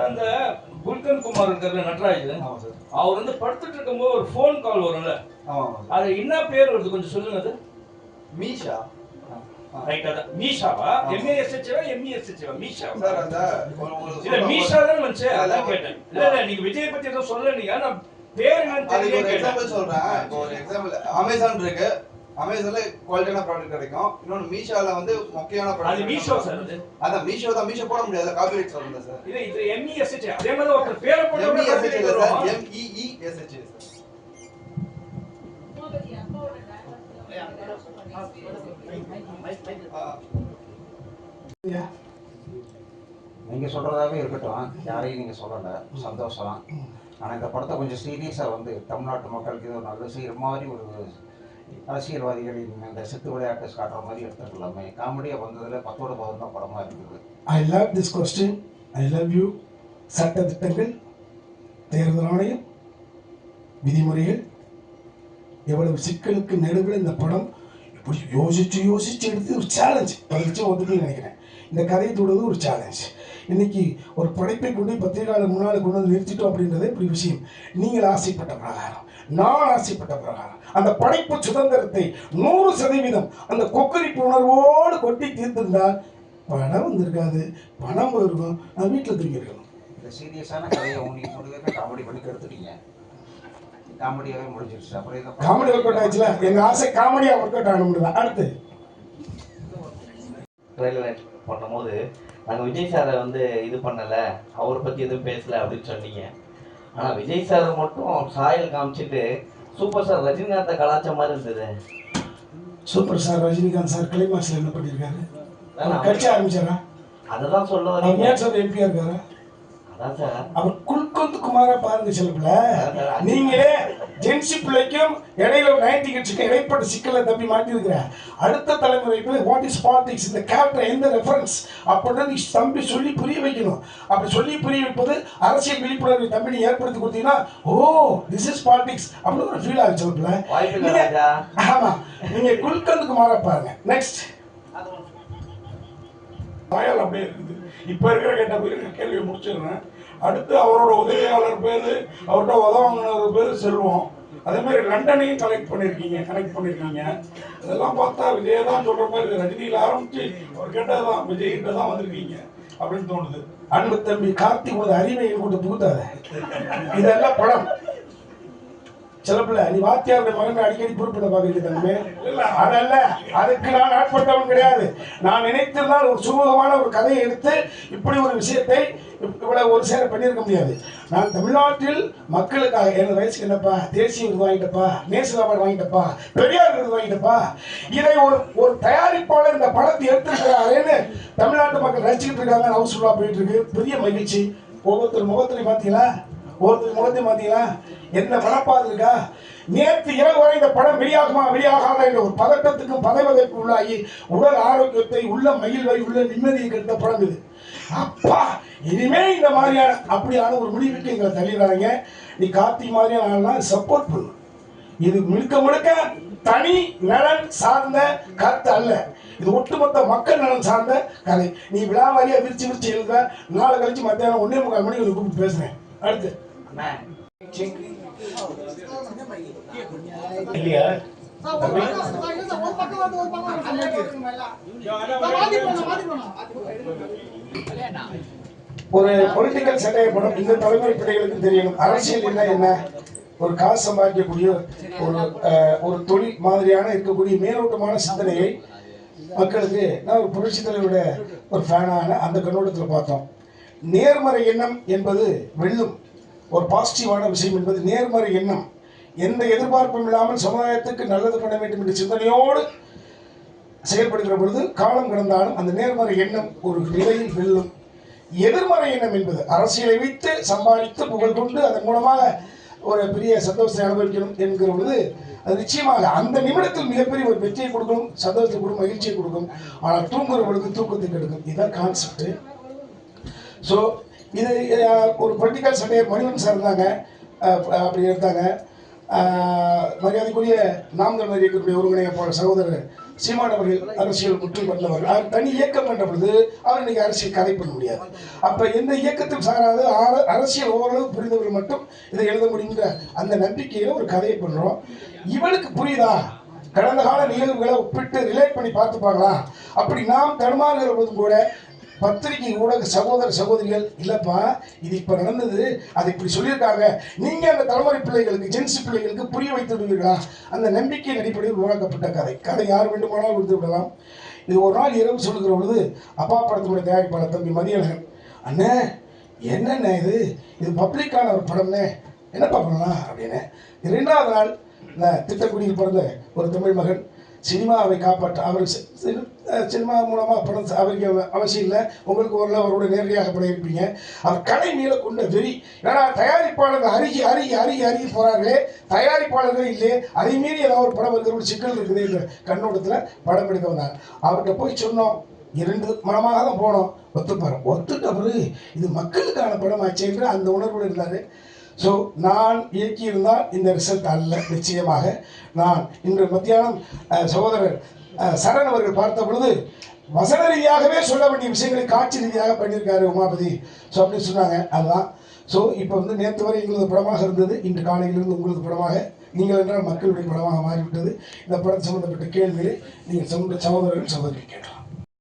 அந்த குல்கன் குமார் இருக்கிற நடராஜன் அவர் வந்து படுத்துட்டு இருக்கும்போது ஒரு ஃபோன் கால் வரும்ல, அது என்ன பேர் வருது கொஞ்சம் சொல்லுங்க. அது மீஷா. ரைட், அதான் மீஷாவா? எம்ஏஎஸ்ஹெச்வா எம்இஎஸ்ஹெச்வா? மீஷா சார். அந்த இல்ல மீஷா தான் வந்துச்சு, அதான் கேட்டேன். இல்ல நீங்க விஜய் பத்தி ஏதோ சொல்ல, நீங்க நான் பேர் என்னன்னு தெரியல. ஒரு எக்ஸாம்பிள் சொல்றேன். இப்போ ஒரு எக்ஸாம்பிள் அமேசான் இருக்கு. அமேசான்ல குவாலிட்டியான ப்ராடக்ட் கிடைக்கும். இன்னொன்னு மீஷோல வந்து முக்கியமான ப்ராடக்ட். அது மீஷோ சார். அது மீஷோ தான். மீஷோ போட முடியாது, காப்பிரைட் சொல்லுங்க சார். இது எம்இஎஸ்ஹெச். அதே மாதிரி ஒரு பேரை போட்டு எம்இஎஸ்ஹெச் இல்ல சார், எம்இஇஎஸ்ஹெச் சார். நீங்க சொல்றதாவே இருக்கட்டும், யாரையும் நீங்க சொல்லல, சந்தோஷம். ஆனா இந்த படத்தை கொஞ்சம் சீரியஸா வந்து தமிழ்நாட்டு மக்களுக்கு இது ஒரு நல்ல செய்யற மாதிரி ஒரு அரசியல்வாதிகளின் இந்த சித்து விளையாட்டு காட்டுற மாதிரி எடுத்துக்கலாமே. காமெடியா வந்ததுல 10/10 தான் படமா இருக்குது. I love this question. I love you. சட்ட திட்டங்கள், தேர்தல் ஆணையம், விதிமுறைகள், எவ்வளவு சிக்கலுக்கு நடுவில் இந்த படம் இப்படி யோசிச்சு எடுத்து ஒரு சேலஞ்ச் பதிச்சு வந்துட்டு நினைக்கிறேன். இந்த கதையை தொடுவது ஒரு சேலஞ்ச். இன்னைக்கு ஒரு படைப்பை கொண்டு பத்திரிகையாளர் முன்னால் கொண்டு வந்து நிறுத்திட்டோம் அப்படின்றதே இப்படி விஷயம். நீங்கள் ஆசைப்பட்ட பிரகாரம், நான் ஆசைப்பட்ட பிரகாரம் அந்த படைப்பு சுதந்திரத்தை 100% அந்த கொக்கரிப்பு உணர்வோடு கொட்டி தீர்த்திருந்தால் படம் வந்திருக்காது, பணம் இருக்கும், நான் வீட்டில் தூங்கியிருக்கணும். இந்த சீரியஸான கதையை உங்களுக்கு காமெடி பண்ணி எடுத்துட்டீங்க. காமெடியாவே முடிஞ்சிருச்சு. அப்புறம் காமெடி ஒர்க் அவுட் ஆயிடுச்சுல, எங்க ஆசை காமெடியா ஒர்க் அவுட் ஆக முடியல. அடுத்து ட்ரெயிலர் பண்ணும்போது நாங்கள் விஜய் சாரை வந்து இது பண்ணலை, அவரை பற்றி எதுவும் பேசலை அப்படின்னு சொன்னீங்க. ஆனால் விஜய் சாரை மட்டும் சாயல் காமிச்சிட்டு சூப்பர் ஸ்டார் ரஜினிகாந்தை கலாச்ச மாதிரி இருந்தது. சூப்பர் ஸ்டார் ரஜினிகாந்த் சார் கிளைமாக்ஸ்ல என்ன பண்ணியிருக்காரு? கட்சி ஆரம்பிச்சாரா? அதை தான் சொல்ல வரீங்க. எம்பியா இருக்காரு. அதான் சார், அவர் குல்கந்த் குமாரா பாருங்க. செல்ல நீங்களே ஜென்சி பிள்ளைக்கும் இடையில 90 கட்சிக்கும் இடைப்பட்ட சிக்கலை தம்பி மாட்டிருக்கிற அடுத்த தலைமுறைக்கு வாட் இஸ் பாலிடிக்ஸ், இந்த கேரக்டர் எந்த ரெஃபரன்ஸ் அப்படின்னு நீ தம்பி சொல்லி புரிய வைக்கணும். அப்படி சொல்லி புரிய வைப்பது அரசியல் விழிப்புணர்வை தம்பி நீ ஏற்படுத்தி கொடுத்தீங்கன்னா, ஓ திஸ் இஸ் பாலிடிக்ஸ் அப்படின்னு ஒரு ஃபீல் ஆகுது. சொல்ல ஆமா, நீங்க குல்கந்த் குமாரா பாருங்க. நெக்ஸ்ட் அப்படியே இருக்குது. இப்ப இருக்கிற கேட்ட கேள்வியை முடிச்சிடுறேன். அடுத்து அவரோட உதவியாளர் பேரு, அவர்கிட்ட உதவாங்கினர் பேரு செல்வம். அதே மாதிரி லண்டனையும் கனெக்ட் பண்ணிருக்கீங்க. இதெல்லாம் பார்த்தா விஜய் தான் சொல்ற மாதிரி ரஜினியில ஆரம்பிச்சு அவர் கேட்டதுதான் விஜய்கிட்ட தான் வந்திருக்கீங்க அப்படின்னு தோணுது. அன்பு தம்பி கார்த்திக் ஒரு அறிவையை கொண்டு புகுத்தாத. இதெல்லாம் படம். சிலப்பில்ல நீ வாத்தியாருடைய மகன் அடிக்கடி பொறுப்பிட பாக்குறீங்க தம்பி. அதல்ல, அதுக்கு நான் ஆட்பட்டவன் கிடையாது. நான் நினைத்திருந்தால் ஒரு சுமூகமான ஒரு கதையை எடுத்து இப்படி ஒரு விஷயத்தை இவ்வளவு ஒரு சேர பண்ணியிருக்க முடியாது. நான் தமிழ்நாட்டில் மக்களுக்காக, எனது வயசுக்கு என்னப்பா, தேசிய விருது வாங்கிட்டப்பா, நேஷனல் அவார்டு வாங்கிட்டப்பா, பெரியார் விருது வாங்கிட்டப்பா, இதை ஒரு தயாரிப்பாளர் இந்த படத்தை எடுத்துருக்கிறாருன்னு தமிழ்நாட்டு மக்கள் ரசிச்சுக்கிட்டு இருக்காங்க. ஹவுஸ்ஃபுல்லா போயிட்டு இருக்கு. பெரிய மகிழ்ச்சி. ஒவ்வொருத்தர் முகத்திலையும் பார்த்தீங்களா, ஒருத்தர் முகத்தையும் பார்த்தீங்களா, என்ன மனப்பாது இருக்கா? நேற்று இரவு வரை இந்த படம் வெளியாகாதா என்ற ஒரு பதட்டத்துக்கும் பதவதைக்கும் உள்ளாகி உடல் ஆரோக்கியத்தை, உள்ள மகிழ்வை, உள்ள நிம்மதியை கெடுத்த படம் இது. அப்பா இனிமே இந்த மாதிரியான அப்படியான ஒரு முடிவுக்கு எங்களை தள்ளிடுறாங்க. நீ கார்த்திக் மாதிரியான சப்போர்ட் பண்ணு. இது முழுக்க தனி நலன் சார்ந்த கருத்து அல்ல. இது ஒட்டுமொத்த மக்கள் நலன் சார்ந்த கதை. நீ விழாவாரியா விரிச்சு எழுத நாளை கழிச்சு மத்தியானம் 1:45 மணிக்கு கூப்பிட்டு பேசுறேன். அடுத்து இல்லையா ஒரு பொலிட்டிக்கல் சட்டைய படம் இந்த தலைமுறை பிள்ளைகளுக்கு தெரியணும். அரசியல் என்ன, ஒரு காசு சம்பாதிக்கக்கூடிய ஒரு தொழில் மாதிரியான இருக்கக்கூடிய மேலோட்டமான சிந்தனையை மக்களுக்கு நான் ஒரு புரட்சி தலைவரோட ஒரு ஃபேனான அந்த கண்ணோட்டத்தில் பார்த்தோம். நேர்மறை எண்ணம் என்பது வெல்லும். ஒரு பாசிட்டிவான விஷயம் என்பது நேர்மறை எண்ணம். எந்த எதிர்பார்ப்பும் இல்லாமல் சமுதாயத்துக்கு நல்லது பண்ண வேண்டும் என்ற சிந்தனையோடு செயல்படுகிற பொழுது காலம் கடந்தாலும் அந்த நேர்மறை எண்ணம் ஒரு நிலையில் வெல்லும். எதிர்மறை எண்ணம் என்பது அரசியலை வைத்து சம்பாதித்து புகழ் கொண்டு அதன் மூலமாக ஒரு பெரிய சந்தோஷத்தை அனுபவிக்கணும் என்கிற பொழுது அது நிச்சயமாக அந்த நிமிடத்தில் மிகப்பெரிய ஒரு வெற்றியை கொடுக்கும், சந்தோஷத்தை கொடுக்கும், மகிழ்ச்சியை கொடுக்கும். ஆனால் தூங்குற பொழுது தூக்கத்தை கெடுக்கும். இதுதான் கான்செப்ட். ஸோ இது ஒரு பொலிட்டிக்கல் சட்டையை மணிவன் சார் இருந்தாங்க, அப்படி இருந்தாங்க. மரியாதைக்குரிய நாம் தமிழர் இயக்கத்துடைய ஒருங்கிணைப்பாளர் சகோதரர் சீமான் அவர்கள் அரசியல் முற்றில் வந்தவர். அவர் தனி இயக்கம் என்ற பொழுது அவர் இன்னைக்கு அரசியல் கதை பண்ண முடியாது. அப்ப எந்த இயக்கத்தில் சாராது அரசியல் ஓரளவு புரிந்தவர்கள் மட்டும் இதை எழுத முடியுங்கிற அந்த நம்பிக்கையில ஒரு கதையை பண்றோம். இவனுக்கு புரியுதா? கடந்த கால நிகழ்வுகளை ஒப்பிட்டு ரிலேட் பண்ணி பார்த்துப்பாங்களா? அப்படி நாம் தடுமாறுகிற போதும் கூட பத்திரிகை ஊடக சகோதர சகோதரிகள் இல்லப்பா இது இப்ப நடந்தது, அதை இப்படி சொல்லியிருக்காங்க, நீங்க அந்த தலைமுறை பிள்ளைகளுக்கு ஜென்ஸ் பிள்ளைகளுக்கு புரிய வைத்து விடுவீர்களா? அந்த நம்பிக்கையின் அடிப்படையில் உருவாக்கப்பட்ட கதை யார் வேண்டுமானாலும் கொடுத்து விடலாம். இது ஒரு நாள் இரவு சொல்லுகிற பொழுது அப்பா படத்தினுடைய தயாரிப்பாளர் தம்பி மதியழகன், அண்ணே என்னென்ன இது பப்ளிக்கான ஒரு படம்னே, என்னப்பா பண்ணலாம் அப்படின்னு. இரண்டாவது நாள் இந்த திட்டக்குடியில் பிறந்த ஒரு தமிழ் மகன் சினிமாவை காப்பாற்ற அவர் சினிமா மூலமாக படம் அவருக்கு அவசியம் இல்லை, உங்களுக்கு ஒரு அவரோட நேரடியாக படையிருப்பீங்க. அவர் கலை மேலே கொண்ட வெறி, ஏன்னா தயாரிப்பாளர்கள் அருகி போகிறார்களே, தயாரிப்பாளர்கள் இல்லையே, அதை மீறி ஏதாவது ஒரு படம் இருக்கிற ஒரு சிக்கல் இருக்குது என்ற கண்ணோட்டத்தில் படம் எடுக்க வந்தாங்க. அவர்கிட்ட போய் சொன்னோம், 2 மனமாக தான் போனோம், ஒத்துட்டவர் இது மக்களுக்கான படம் ஆச்சு என்று அந்த உணர்வோடு இருந்தார். ஸோ நான் இயக்கியிருந்தால் இந்த ரிசல்ட் அல்ல. நிச்சயமாக நான் இன்று மத்தியானம் சகோதரர் சரண் அவர்கள் பார்த்த பொழுது வசன ரீதியாகவே சொல்ல வேண்டிய விஷயங்களை காட்சி ரீதியாக பண்ணியிருக்காரு உமாபதி. ஸோ அப்படின்னு சொன்னாங்க. அதுதான். ஸோ இப்போ நேற்று வரை எங்களது படமாக இருந்தது, இன்று காலையிலிருந்து உங்களது படமாக, நீங்கள் என்றால் மக்களுடைய படமாக மாறிவிட்டது. இந்த படம் சம்பந்தப்பட்ட கேள்விகளை நீங்கள் சகோதரர்கள் சகோதரி கேட்கலாம்.